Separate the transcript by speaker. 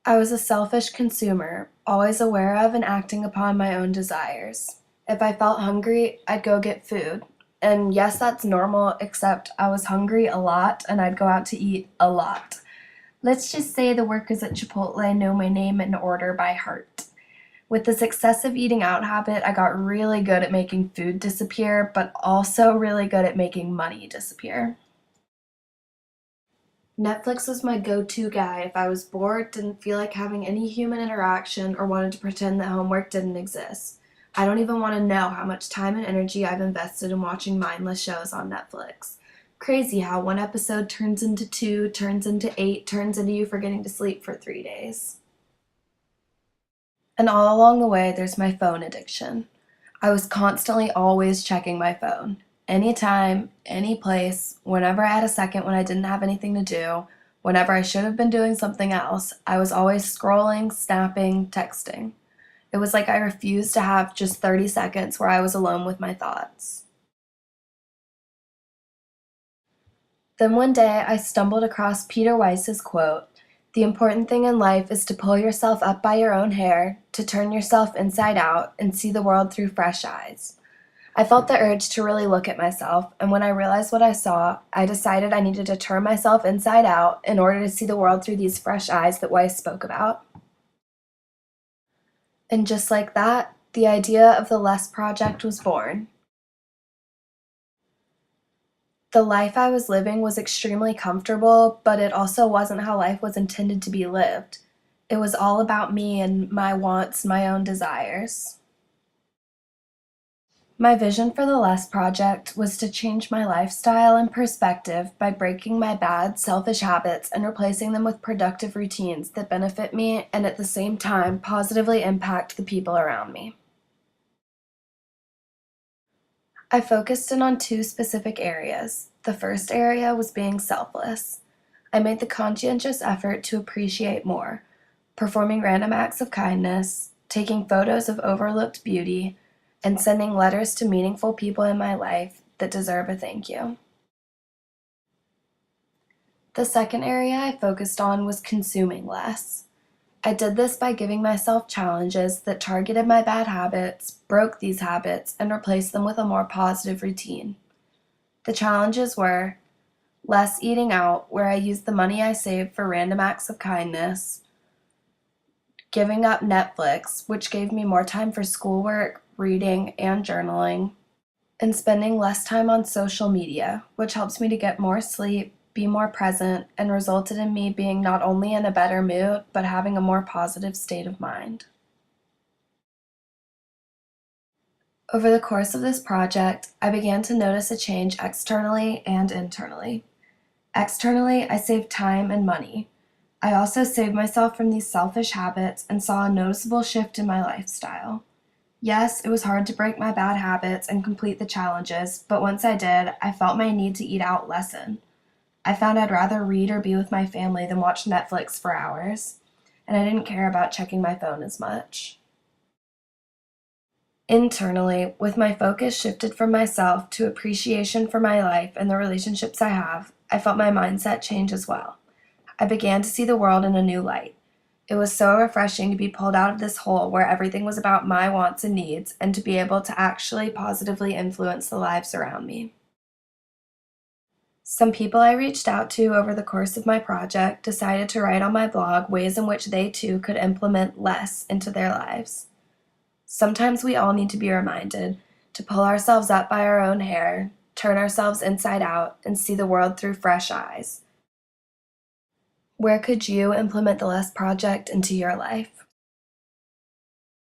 Speaker 1: I was a selfish consumer, always aware of and acting upon my own desires. If I felt hungry, I'd go get food. And yes, that's normal, except I was hungry a lot and I'd go out to eat a lot. Let's just say the workers at Chipotle know my name and order by heart. With this excessive eating out habit, I got really good at making food disappear, but also really good at making money disappear. Netflix was my go-to guy if I was bored, didn't feel like having any human interaction, or wanted to pretend that homework didn't exist. I don't even want to know how much time and energy I've invested in watching mindless shows on Netflix. Crazy how one episode turns into two, turns into eight, turns into you forgetting to sleep for 3 days. And all along the way, there's my phone addiction. I was constantly always checking my phone. Anytime, any place, whenever I had a second when I didn't have anything to do, whenever I should have been doing something else, I was always scrolling, snapping, texting. It was like I refused to have just 30 seconds where I was alone with my thoughts. Then one day I stumbled across Peter Weiss's quote: "The important thing in life is to pull yourself up by your own hair, to turn yourself inside out, and see the world through fresh eyes." I felt the urge to really look at myself, and when I realized what I saw, I decided I needed to turn myself inside out in order to see the world through these fresh eyes that Weiss spoke about. And just like that, the idea of the Less Project was born. The life I was living was extremely comfortable, but it also wasn't how life was intended to be lived. It was all about me and my wants, my own desires. My vision for the Less Project was to change my lifestyle and perspective by breaking my bad, selfish habits and replacing them with productive routines that benefit me and at the same time positively impact the people around me. I focused in on two specific areas. The first area was being selfless. I made the conscientious effort to appreciate more, performing random acts of kindness, taking photos of overlooked beauty, and sending letters to meaningful people in my life that deserve a thank you. The second area I focused on was consuming less. I did this by giving myself challenges that targeted my bad habits, broke these habits, and replaced them with a more positive routine. The challenges were less eating out, where I used the money I saved for random acts of kindness, giving up Netflix, which gave me more time for schoolwork, reading, and journaling, and spending less time on social media, which helps me to get more sleep, be more present, and resulted in me being not only in a better mood, but having a more positive state of mind. Over the course of this project, I began to notice a change externally and internally. Externally, I saved time and money. I also saved myself from these selfish habits and saw a noticeable shift in my lifestyle. Yes, it was hard to break my bad habits and complete the challenges, but once I did, I felt my need to eat out lessen. I found I'd rather read or be with my family than watch Netflix for hours, and I didn't care about checking my phone as much. Internally, with my focus shifted from myself to appreciation for my life and the relationships I have, I felt my mindset change as well. I began to see the world in a new light. It was so refreshing to be pulled out of this hole where everything was about my wants and needs and to be able to actually positively influence the lives around me. Some people I reached out to over the course of my project decided to write on my blog ways in which they too could implement less into their lives. Sometimes we all need to be reminded to pull ourselves up by our own hair, turn ourselves inside out, and see the world through fresh eyes. Where could you implement the Less Project into your life?